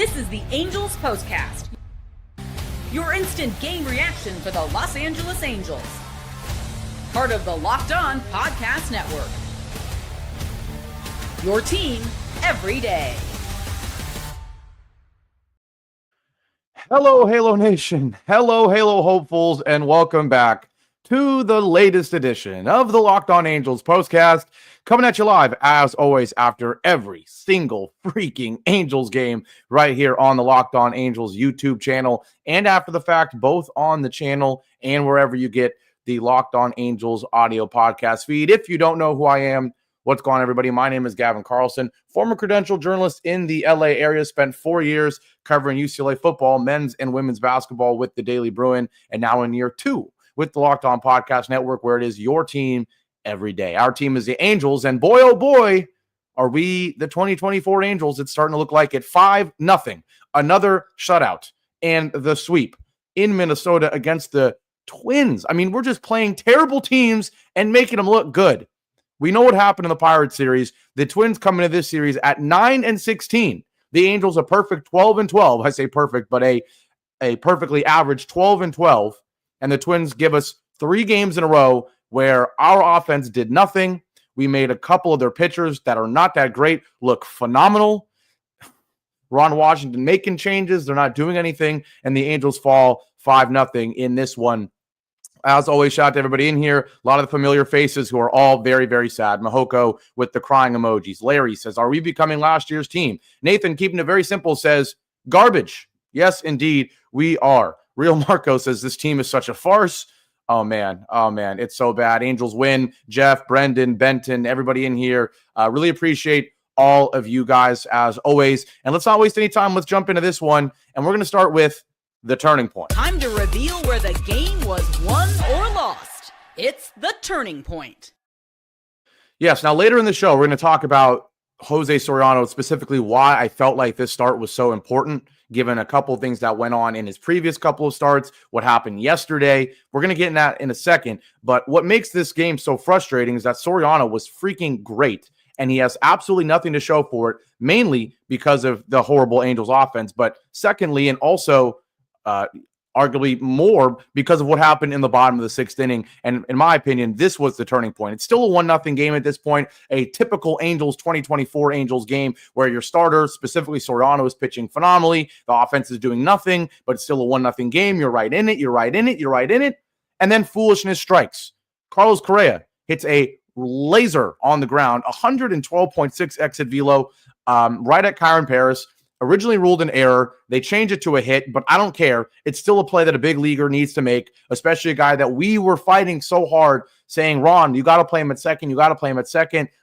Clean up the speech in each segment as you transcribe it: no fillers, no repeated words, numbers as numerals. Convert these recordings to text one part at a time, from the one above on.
This is the Angels Postcast, your instant game reaction for the Los Angeles Angels. Part of the Locked On Podcast Network. Your team every day. Hello, Halo Nation. Hello, Halo hopefuls, and welcome back to the latest edition of the Locked On Angels Postcast, coming at you live, as always, after every single freaking Angels game right here on the Locked On Angels YouTube channel, and after the fact, both on the channel and wherever you get the Locked On Angels audio podcast feed. If you don't know who I am, what's going on, everybody? My name is Gavin Carlson, former credentialed journalist in the LA area, spent 4 years covering UCLA football, men's and women's basketball with the Daily Bruin, and now in year 2 with the Locked On Podcast Network, where it is your team every day. Our team is the Angels, and boy, oh boy, are we the 2024 Angels. It's starting to look like it. 5-0, another shutout, and the sweep in Minnesota against the Twins. I mean, we're just playing terrible teams and making them look good. We know what happened in the Pirates series. The Twins come into this series at 9-16. The Angels a perfect 12-12. I say perfect, but a perfectly average 12-12. And the Twins give us 3 games in a row where our offense did nothing. We made a couple of their pitchers that are not that great look phenomenal. Ron Washington making changes. They're not doing anything. And the Angels fall 5-0 in this one. As always, shout out to everybody in here. A lot of the familiar faces who are all very, very sad. Mahoko with the crying emojis. Larry says, are we becoming last year's team? Nathan, keeping it very simple, says, garbage. Yes, indeed, we are. Real Marco says, this team is such a farce. Oh, man. It's so bad. Angels win. Jeff, Brendan, Benton, everybody in here. Really appreciate all of you guys, as always. And let's not waste any time. Let's jump into this one. And we're going to start with the turning point. Time to reveal where the game was won or lost. It's the turning point. Yes, now later in the show, we're going to talk about Jose Soriano, specifically why I felt like this start was so important, given a couple of things that went on in his previous couple of starts, what happened yesterday. We're going to get in that in a second. But what makes this game so frustrating is that Soriano was freaking great, and he has absolutely nothing to show for it, mainly because of the horrible Angels offense. But secondly, and also arguably more because of what happened in the bottom of the 6th inning. And in my opinion, this was the turning point. It's still a 1-0 game at this point, a typical Angels 2024 Angels game where your starter, specifically Soriano, is pitching phenomenally. The offense is doing nothing, but it's still a 1-0 game. You're right in it. And then foolishness strikes. Carlos Correa hits a laser on the ground, 112.6 exit velo, right at Kyron Paris. Originally ruled an error. They change it to a hit, but I don't care. It's still a play that a big leaguer needs to make, especially a guy that we were fighting so hard saying, Ron, you got to play him at second.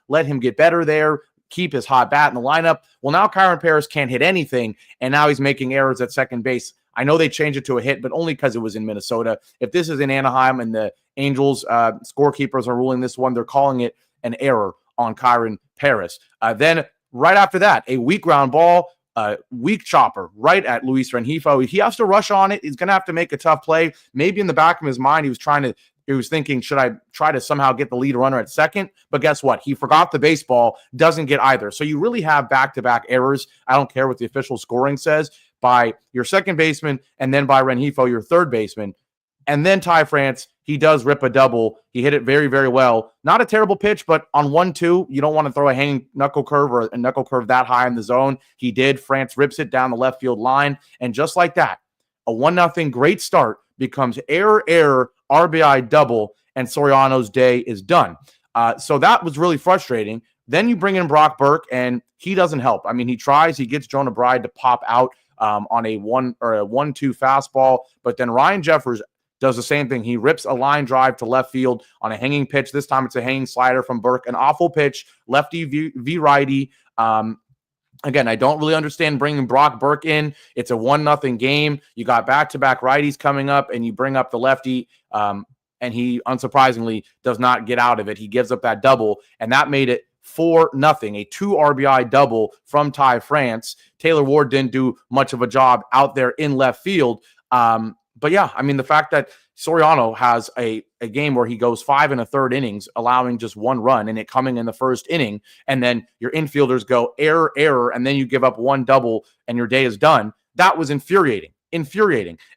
Let him get better there. Keep his hot bat in the lineup. Well, now Kyron Paris can't hit anything, and now he's making errors at second base. I know they changed it to a hit, but only because it was in Minnesota. If this is in Anaheim and the Angels scorekeepers are ruling this one, they're calling it an error on Kyron Paris. Then right after that, a weak ground ball, weak chopper right at Luis Rengifo. He has to rush on it. He's going to have to make a tough play. Maybe in the back of his mind, he was thinking, should I try to somehow get the lead runner at second? But guess what? He forgot the baseball, doesn't get either. So you really have back-to-back errors. I don't care what the official scoring says, by your second baseman and then by Rengifo, your third baseman. And then Ty France, he does rip a double. He hit it very, very well. Not a terrible pitch, but on 1-2, you don't want to throw a hanging knuckle curve or a knuckle curve that high in the zone. He did. France rips it down the left field line. And just like that, a 1-0 great start becomes error, RBI double, and Soriano's day is done. So that was really frustrating. Then you bring in Brock Burke, and he doesn't help. I mean, he tries. He gets Jonah Bride to pop out on a 1-2 fastball, but then Ryan Jeffers does the same thing. He rips a line drive to left field on a hanging pitch. This time it's a hanging slider from Burke. An awful pitch, lefty v righty. Again, I don't really understand bringing Brock Burke in. It's a 1-0 game. You got back-to-back righties coming up, and you bring up the lefty, and he, unsurprisingly, does not get out of it. He gives up that double, and that made it 4-0, a 2 RBI double from Ty France. Taylor Ward didn't do much of a job out there in left field. But yeah, I mean, the fact that Soriano has a game where he goes 5 1/3 innings, allowing just one run and it coming in the first inning. And then your infielders go error, and then you give up one double and your day is done. That was infuriating.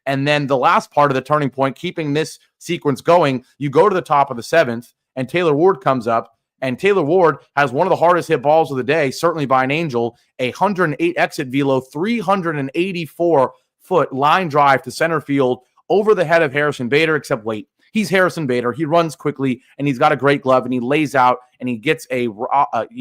And then the last part of the turning point, keeping this sequence going, you go to the top of the 7th and Taylor Ward comes up. And Taylor Ward has one of the hardest hit balls of the day, certainly by an Angel, 108 exit velo, 384-foot line drive to center field over the head of Harrison Bader, except wait, he's Harrison Bader. He runs quickly, and he's got a great glove, and he lays out, and he gets he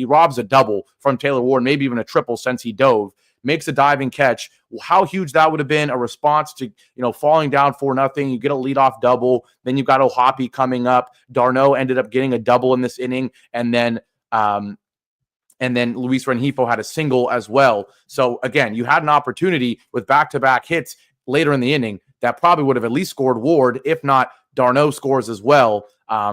robs a double from Taylor Ward, maybe even a triple since he dove, makes a diving catch. How huge that would have been, a response to, falling down 4-0. You get a leadoff double. Then you've got O'Hoppe coming up. Darno ended up getting a double in this inning, and then Luis Rengifo had a single as well. So again, you had an opportunity with back-to-back hits later in the inning that probably would have at least scored Ward, if not Darno scores as well.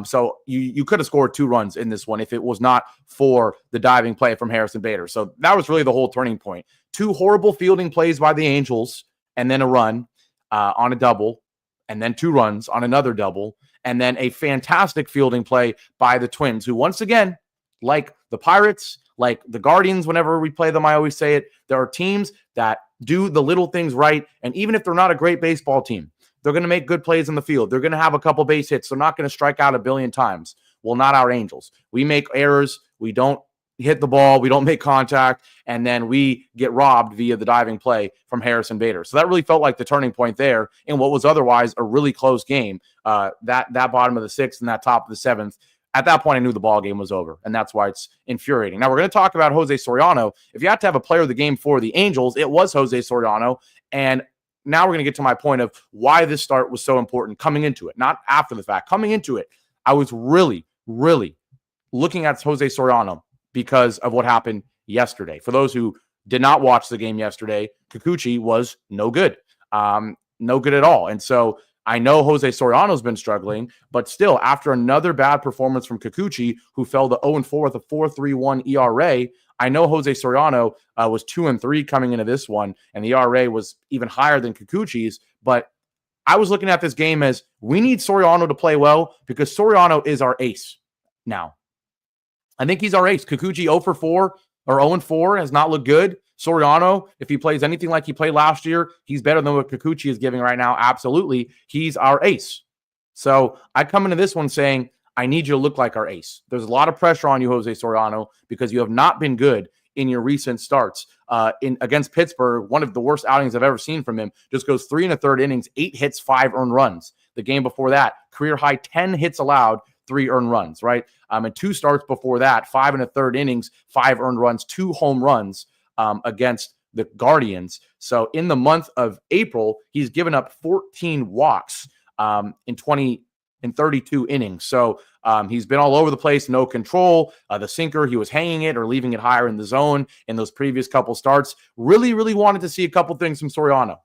So you could have scored 2 runs in this one if it was not for the diving play from Harrison Bader. So that was really the whole turning point. 2 horrible fielding plays by the Angels, and then a run on a double, and then 2 runs on another double, and then a fantastic fielding play by the Twins, who once again, like the Pirates, like the Guardians, whenever we play them, I always say it, there are teams that do the little things right, and even if they're not a great baseball team, they're going to make good plays in the field. They're going to have a couple base hits. They're not going to strike out a billion times. Well, not our Angels. We make errors. We don't hit the ball. We don't make contact. And then we get robbed via the diving play from Harrison Bader. So that really felt like the turning point there in what was otherwise a really close game. That bottom of the 6th and that top of the 7th. At that point, I knew the ball game was over, and that's why it's infuriating. Now, we're going to talk about Jose Soriano. If you had to have a player of the game for the Angels, it was Jose Soriano. And now we're going to get to my point of why this start was so important coming into it, not after the fact. Coming into it, I was really, really looking at Jose Soriano because of what happened yesterday. For those who did not watch the game yesterday, Kikuchi was no good. No good at all. And so I know Jose Soriano's been struggling, but still, after another bad performance from Kikuchi, who fell to 0-4 with a 4.31 ERA, I know Jose Soriano was 2-3 coming into this one, and the ERA was even higher than Kikuchi's. But I was looking at this game as we need Soriano to play well because Soriano is our ace now. I think he's our ace. Kikuchi 0-4 or 0-4 has not looked good. Soriano, if he plays anything like he played last year, he's better than what Kikuchi is giving right now. Absolutely. He's our ace. So I come into this one saying, I need you to look like our ace. There's a lot of pressure on you, Jose Soriano, because you have not been good in your recent starts. Against Pittsburgh, one of the worst outings I've ever seen from him, just goes 3 1/3 innings, 8 hits, 5 earned runs. The game before that, career high 10 hits allowed, 3 earned runs, right? And 2 starts before that, 5 1/3 innings, 5 earned runs, 2 home runs against the Guardians. So in the month of April, he's given up 14 walks in 32 innings. So he's been all over the place, no control. The sinker, he was hanging it or leaving it higher in the zone in those previous couple starts. Really, really wanted to see a couple things from Soriano.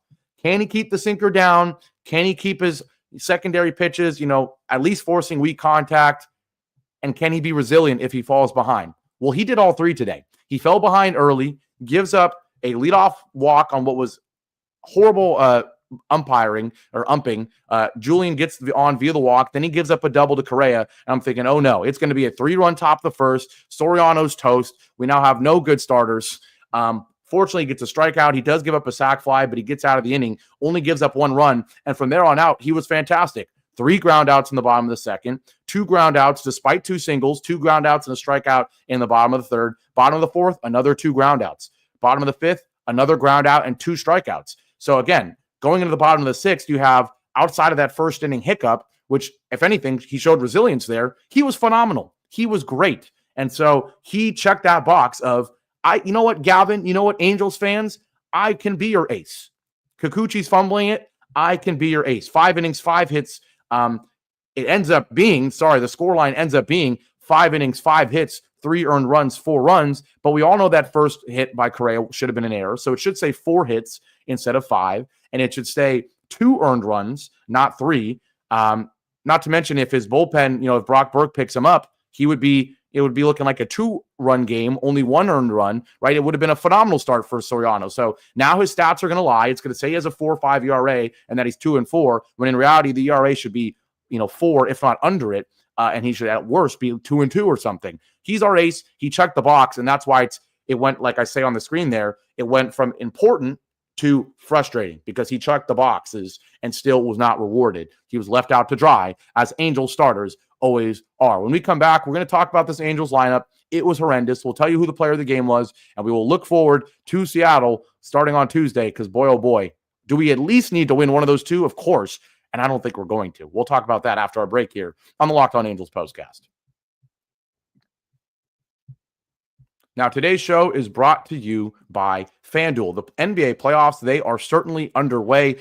Can he keep the sinker down? Can he keep his secondary pitches, at least forcing weak contact? And can he be resilient if he falls behind? Well, he did all 3 today. He fell behind early, gives up a leadoff walk on what was horrible umpiring or umping. Julian gets on via the walk. Then he gives up a double to Correa. And I'm thinking, oh no, it's going to be a 3-run top of the first. Soriano's toast. We now have no good starters. Fortunately, he gets a strikeout. He does give up a sac fly, but he gets out of the inning, only gives up 1 run. And from there on out, he was fantastic. 3 ground outs in the bottom of the 2nd, 2 ground outs despite 2 singles, 2 ground outs and a strikeout in the bottom of the 3rd. Bottom of the 4th, another 2 ground outs. Bottom of the 5th, another ground out and 2 strikeouts. So again, going into the bottom of the 6th, you have outside of that first inning hiccup, which if anything, he showed resilience there. He was phenomenal. He was great. And so he checked that box of, you know what, Gavin, you know what, Angels fans, I can be your ace. Kikuchi's fumbling it. I can be your ace. 5 innings, 5 hits. It ends up being, the scoreline ends up being 5 innings, 5 hits, 3 earned runs, 4 runs. But we all know that first hit by Correa should have been an error. So it should say 4 hits instead of 5. And it should say 2 earned runs, not 3. Not to mention if his bullpen, if Brock Burke picks him up, he would be, it would be looking like a 2-run game, only 1 earned run, right? It would have been a phenomenal start for Soriano. So now his stats are going to lie. It's going to say he has a 4.5 ERA and that he's 2-4, when in reality, the ERA should be, 4, if not under it. And he should at worst be 2-2 or something. He's our ace. He checked the box. And that's why it went, like I say on the screen there, it went from important to frustrating because he checked the boxes and still was not rewarded. He was left out to dry, as Angels starters always are. When we come back, we're going to talk about this Angels lineup. It was horrendous. We'll tell you who the player of the game was, and we will look forward to Seattle starting on Tuesday because, boy, oh boy, do we at least need to win one of those two? Of course, and I don't think we're going to. We'll talk about that after our break here on the Locked On Angels Postcast. Now, today's show is brought to you by FanDuel. The NBA playoffs, they are certainly underway.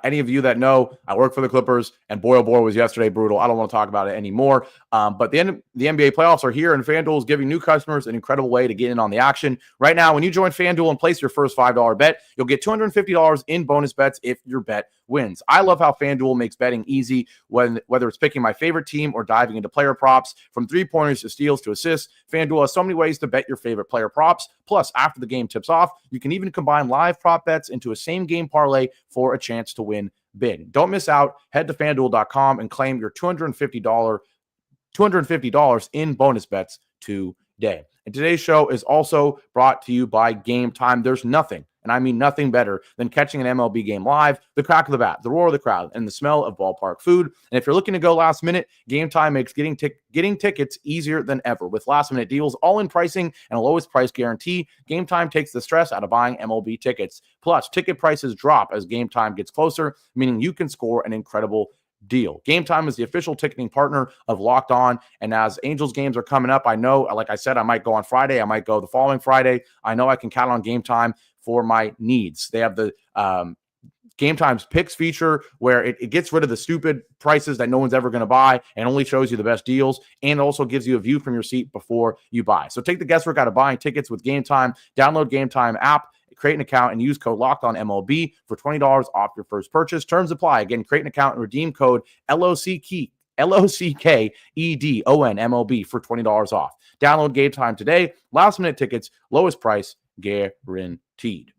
Any of you that know, I work for the Clippers, and boy, oh boy, was yesterday brutal. I don't want to talk about it anymore. But the NBA playoffs are here, and FanDuel is giving new customers an incredible way to get in on the action. Right now, when you join FanDuel and place your first $5 bet, you'll get $250 in bonus bets if your bet wins. I love how FanDuel makes betting easy, whether it's picking my favorite team or diving into player props. From three-pointers to steals to assists, FanDuel has so many ways to bet your favorite player props. Plus, after the game tips off, you can even combine live prop bets into a same-game parlay for a chance to win big. Don't miss out. Head to FanDuel.com and claim your $250 in bonus bets today. And today's show is also brought to you by Gametime. There's nothing, and I mean nothing better than catching an MLB game live, the crack of the bat, the roar of the crowd, and the smell of ballpark food. And if you're looking to go last minute, Gametime makes getting tickets easier than ever. With last-minute deals, all-in pricing, and a lowest price guarantee, Gametime takes the stress out of buying MLB tickets. Plus, ticket prices drop as Gametime gets closer, meaning you can score an incredible deal. Gametime is the official ticketing partner of Locked On, and as Angels games are coming up, I know, like I said, I might go on Friday, I might go the following Friday. I know I can count on Gametime for my needs. They have the Gametime's picks feature where it gets rid of the stupid prices that no one's ever going to buy and only shows you the best deals, and also gives you a view from your seat before you buy. So take the guesswork out of buying tickets with Gametime. Download Gametime app, create an account, and use code LOCKEDONMLB for $20 off your first purchase. Terms apply. Again, create an account and redeem code LOCKEDONMLB for $20 off. Download Gametime today. Last minute tickets, lowest price guaranteed.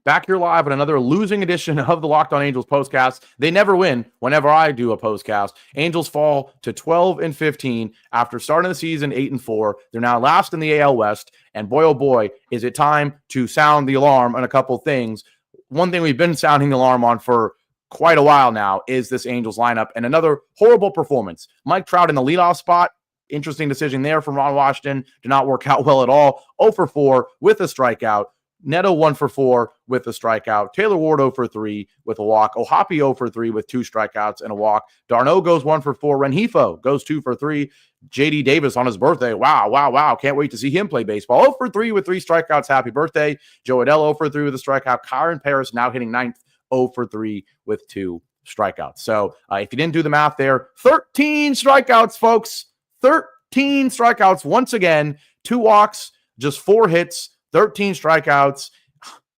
Back here live with another losing edition of the Locked On Angels Postcast. They never win whenever I do a postcast. Angels fall to 12-15 after starting the season 8-4. They're now last in the AL West, and boy, oh boy, is it time to sound the alarm on a couple things. One thing we've been sounding the alarm on for quite a while now is this Angels lineup, and another horrible performance. Mike Trout in the leadoff spot. Interesting decision there from Ron Washington. Did not work out well at all. 0-for-4 with a strikeout. Neto 1-for-4 with a strikeout. Taylor Ward 0-for-3 with a walk. Ohapi 0-for-3 with 2 strikeouts and a walk. Darno goes 1-for-4. Rengifo goes 2-for-3. JD Davis on his birthday. Wow. Can't wait to see him play baseball. 0-for-3 with 3 strikeouts. Happy birthday. Joe Adell 0-for-3 with a strikeout. Kyron Paris now hitting 9th. 0-for-3 with 2 strikeouts. So if you didn't do the math there, 13 strikeouts, folks. 13 strikeouts once again. 2 walks, just 4 hits. 13 strikeouts.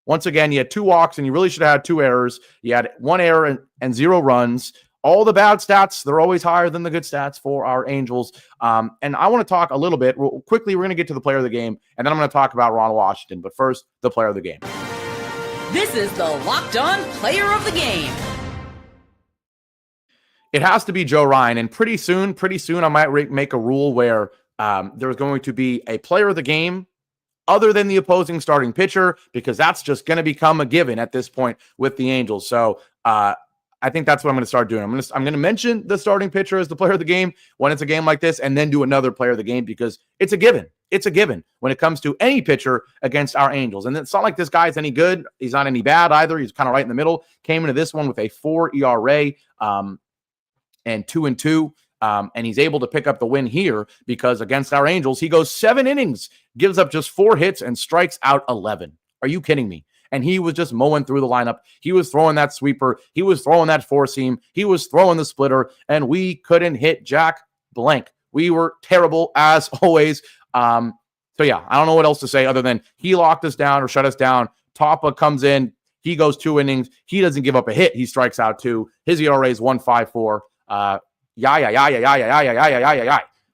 Once again, you had 2 walks, and you really should have had 2 errors. You had 1 error and 0 runs. All the bad stats, they're always higher than the good stats for our Angels. And I want to talk a little bit. Quickly, we're going to get to the player of the game, and then I'm going to talk about Ron Washington. But first, the player of the game. This is the Locked On Player of the Game. It has to be Joe Ryan, and pretty soon, I might make a rule where there's going to be a player of the game other than the opposing starting pitcher, because that's just going to become a given at this point with the Angels. So I think that's what I'm going to start doing. I'm going to mention the starting pitcher as the player of the game when it's a game like this, and then do another player of the game because it's a given. It's a given when it comes to any pitcher against our Angels. And it's not like this guy's any good. He's not any bad either. He's kind of right in the middle. Came into this one with a 4 ERA and 2-2. And he's able to pick up the win here because against our Angels, he goes 7 innings, gives up just 4 hits, and strikes out 11. Are you kidding me? And he was just mowing through the lineup. He was throwing that sweeper. He was throwing that 4-seam. He was throwing the splitter, and we couldn't hit jack blank. We were terrible as always. So yeah, I don't know what else to say other than he locked us down or shut us down. Tapa comes in. He goes 2 innings. He doesn't give up a hit. He strikes out 2. His ERA is 1.54.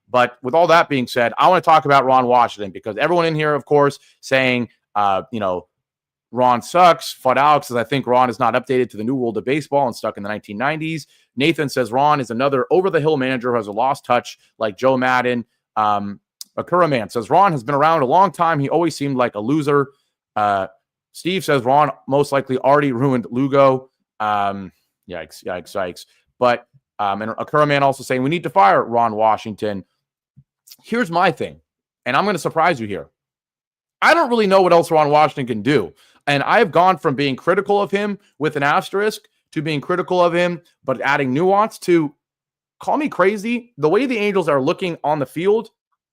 But with all that being said, I want to talk about Ron Washington because everyone in here, of course, saying, Ron sucks. Fud Alex says, I think Ron is not updated to the new world of baseball and stuck in the 1990s. Nathan says Ron is another over-the-hill manager who has a lost touch like Joe Madden. Akura Man says Ron has been around a long time. He always seemed like a loser. Steve says Ron most likely already ruined Lugo. Yikes. But and Akura Man also saying we need to fire Ron Washington. Here's my thing, and I'm going to surprise you here. I don't really know what else Ron Washington can do. And I've gone from being critical of him with an asterisk to being critical of him, but adding nuance to call me crazy. The way the Angels are looking on the field,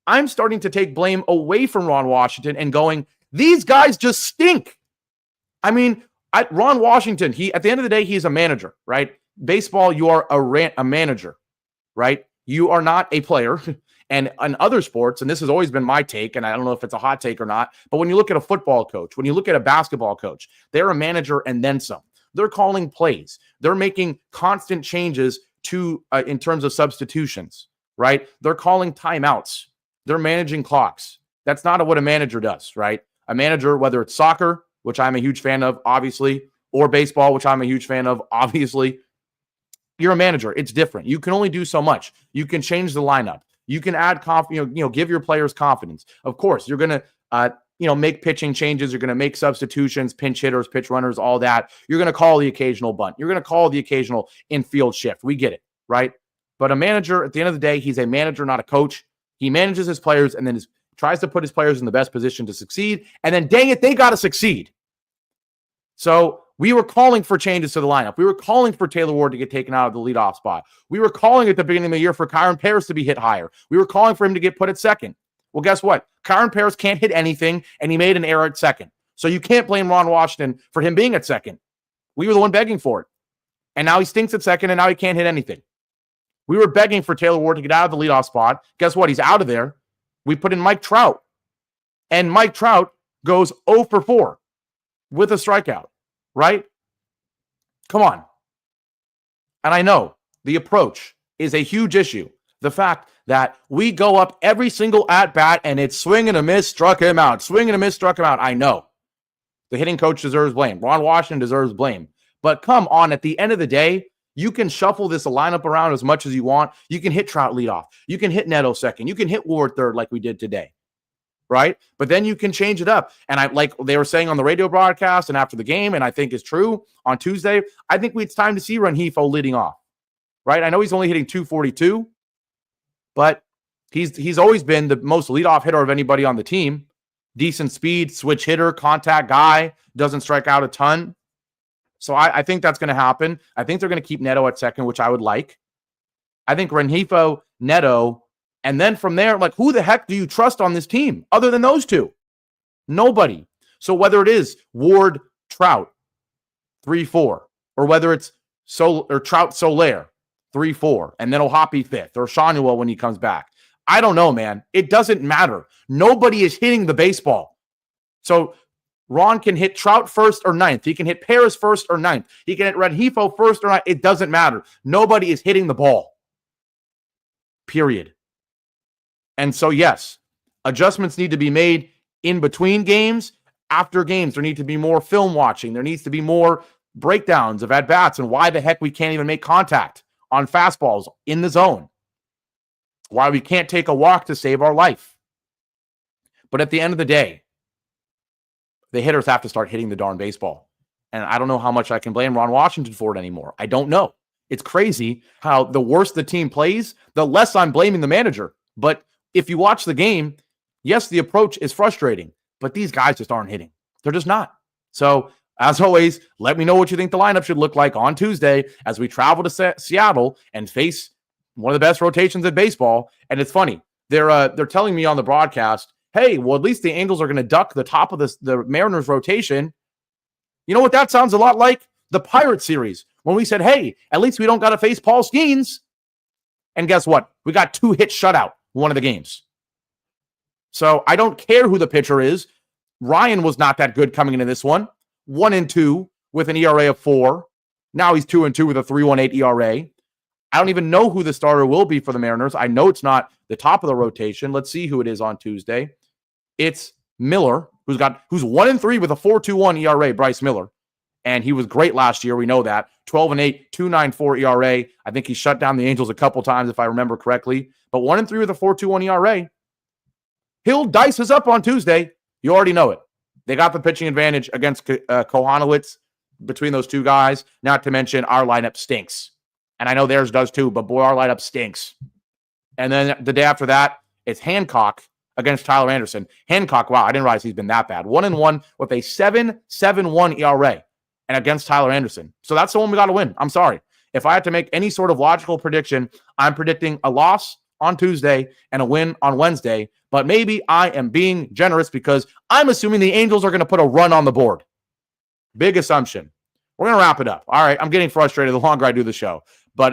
I'm starting to take blame away from Ron Washington and going, these guys just stink. I mean, Ron Washington, at the end of the day, he's a manager, right? Baseball, you are a manager, right? You are not a player. And in other sports, and this has always been my take, and I don't know if it's a hot take or not, but when you look at a football coach, when you look at a basketball coach, they're a manager and then some. They're calling plays. They're making constant changes to in terms of substitutions, right? They're calling timeouts. They're managing clocks. That's not what a manager does, right? A manager, whether it's soccer, which I'm a huge fan of, obviously, or baseball, which I'm a huge fan of, obviously, you're a manager. It's different. You can only do so much. You can change the lineup. You can add give your players confidence. Of course, you're going to, make pitching changes. You're going to make substitutions, pinch hitters, pitch runners, all that. You're going to call the occasional bunt. You're going to call the occasional infield shift. We get it, right? But a manager, at the end of the day, he's a manager, not a coach. He manages his players and then tries to put his players in the best position to succeed. And then, dang it, they got to succeed. So we were calling for changes to the lineup. We were calling for Taylor Ward to get taken out of the leadoff spot. We were calling at the beginning of the year for Kyron Paris to be hit higher. We were calling for him to get put at second. Well, guess what? Kyron Paris can't hit anything, and he made an error at second. So you can't blame Ron Washington for him being at second. We were the one begging for it. And now he stinks at second, and now he can't hit anything. We were begging for Taylor Ward to get out of the leadoff spot. Guess what? He's out of there. We put in Mike Trout. And Mike Trout goes 0 for 4 with a strikeout. Right? Come on. And I know the approach is a huge issue. The fact that we go up every single at-bat and it's swing and a miss, struck him out. Swing and a miss, struck him out. I know. The hitting coach deserves blame. Ron Washington deserves blame. But come on, at the end of the day, you can shuffle this lineup around as much as you want. You can hit Trout leadoff. You can hit Neto second. You can hit Ward third like we did today. Right? But then you can change it up. And I like they were saying on the radio broadcast and after the game, and I think is true on Tuesday, I think it's time to see Rengifo leading off. Right? I know he's only hitting 242, but he's always been the most leadoff hitter of anybody on the team. Decent speed, switch hitter, contact guy, doesn't strike out a ton. So I think that's going to happen. I think they're going to keep Neto at second, which I would like. I think Rengifo, Neto, and then from there, like, who the heck do you trust on this team other than those two? Nobody. So whether it is Ward, Trout, 3-4, or whether it's Trout, Soler, 3-4, and then Ohapi 5th, or Shanuel when he comes back. I don't know, man. It doesn't matter. Nobody is hitting the baseball. So Ron can hit Trout first or ninth. He can hit Paris first or ninth. He can hit Rengifo first or ninth. It doesn't matter. Nobody is hitting the ball. Period. And so, yes, adjustments need to be made in between games. After games, there need to be more film watching. There needs to be more breakdowns of at-bats and why the heck we can't even make contact on fastballs in the zone. Why we can't take a walk to save our life. But at the end of the day, the hitters have to start hitting the darn baseball. And I don't know how much I can blame Ron Washington for it anymore. I don't know. It's crazy how the worse the team plays, the less I'm blaming the manager. But if you watch the game, yes, the approach is frustrating, but these guys just aren't hitting. They're just not. So, as always, let me know what you think the lineup should look like on Tuesday as we travel to Seattle and face one of the best rotations in baseball. And it's funny. They're telling me on the broadcast, hey, well, at least the Angels are going to duck the top of the Mariners rotation. You know what that sounds a lot like? The Pirates series, when we said, hey, at least we don't got to face Paul Skeens. And guess what? We got 2-hit shutout one of the games. So I don't care who the pitcher is. Ryan was not that good coming into this one. 1-2 with an ERA of 4. Now he's 2-2 with a 3.18 ERA. I don't even know who the starter will be for the Mariners. I know it's not the top of the rotation. Let's see who it is on Tuesday. It's Miller, who's 1-3 with a 4.21 ERA, Bryce Miller. And he was great last year. We know that. 12-8, 2.94 ERA. I think he shut down the Angels a couple times, if I remember correctly. But 1-3 with a 4.21 ERA. He'll dice us up on Tuesday. You already know it. They got the pitching advantage against Kohanowitz between those two guys. Not to mention our lineup stinks. And I know theirs does too, but boy, our lineup stinks. And then the day after that, it's Hancock against Tyler Anderson. Hancock, wow, I didn't realize he's been that bad. 1-1 with a 7.71 ERA and against Tyler Anderson. So that's the one we got to win. I'm sorry. If I had to make any sort of logical prediction, I'm predicting a loss on Tuesday and a win on Wednesday. But maybe I am being generous because I'm assuming the Angels are going to put a run on the board. Big assumption. We're going to wrap it up. All right, I'm getting frustrated the longer I do the show. But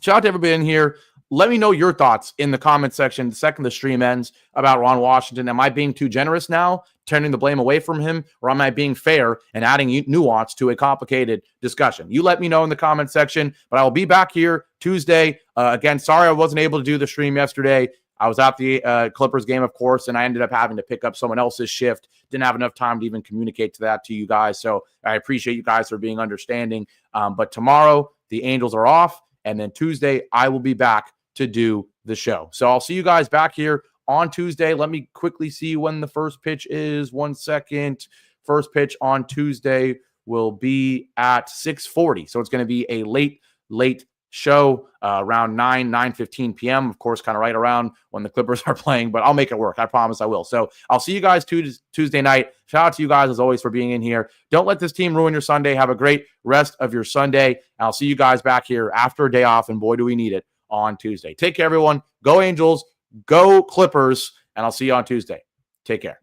shout out to everybody in here. Let me know your thoughts in the comment section the second the stream ends about Ron Washington. Am I being too generous now, turning the blame away from him, or am I being fair and adding nuance to a complicated discussion? You let me know in the comment section, but I will be back here Tuesday. Again, sorry I wasn't able to do the stream yesterday. I was at the Clippers game, of course, and I ended up having to pick up someone else's shift. Didn't have enough time to even communicate to you guys, so I appreciate you guys for being understanding. But tomorrow, the Angels are off, and then Tuesday, I will be back to do the show. So I'll see you guys back here on Tuesday. Let me quickly see when the first pitch is. 1 second. First pitch on Tuesday will be at 6:40. So it's going to be a late show around 9:15 p.m. Of course, kind of right around when the Clippers are playing, but I'll make it work. I promise I will. So I'll see you guys Tuesday night. Shout out to you guys as always for being in here. Don't let this team ruin your Sunday. Have a great rest of your Sunday. And I'll see you guys back here after a day off, and boy, do we need it on Tuesday. Take care, everyone. Go Angels. Go Clippers. And I'll see you on Tuesday. Take care.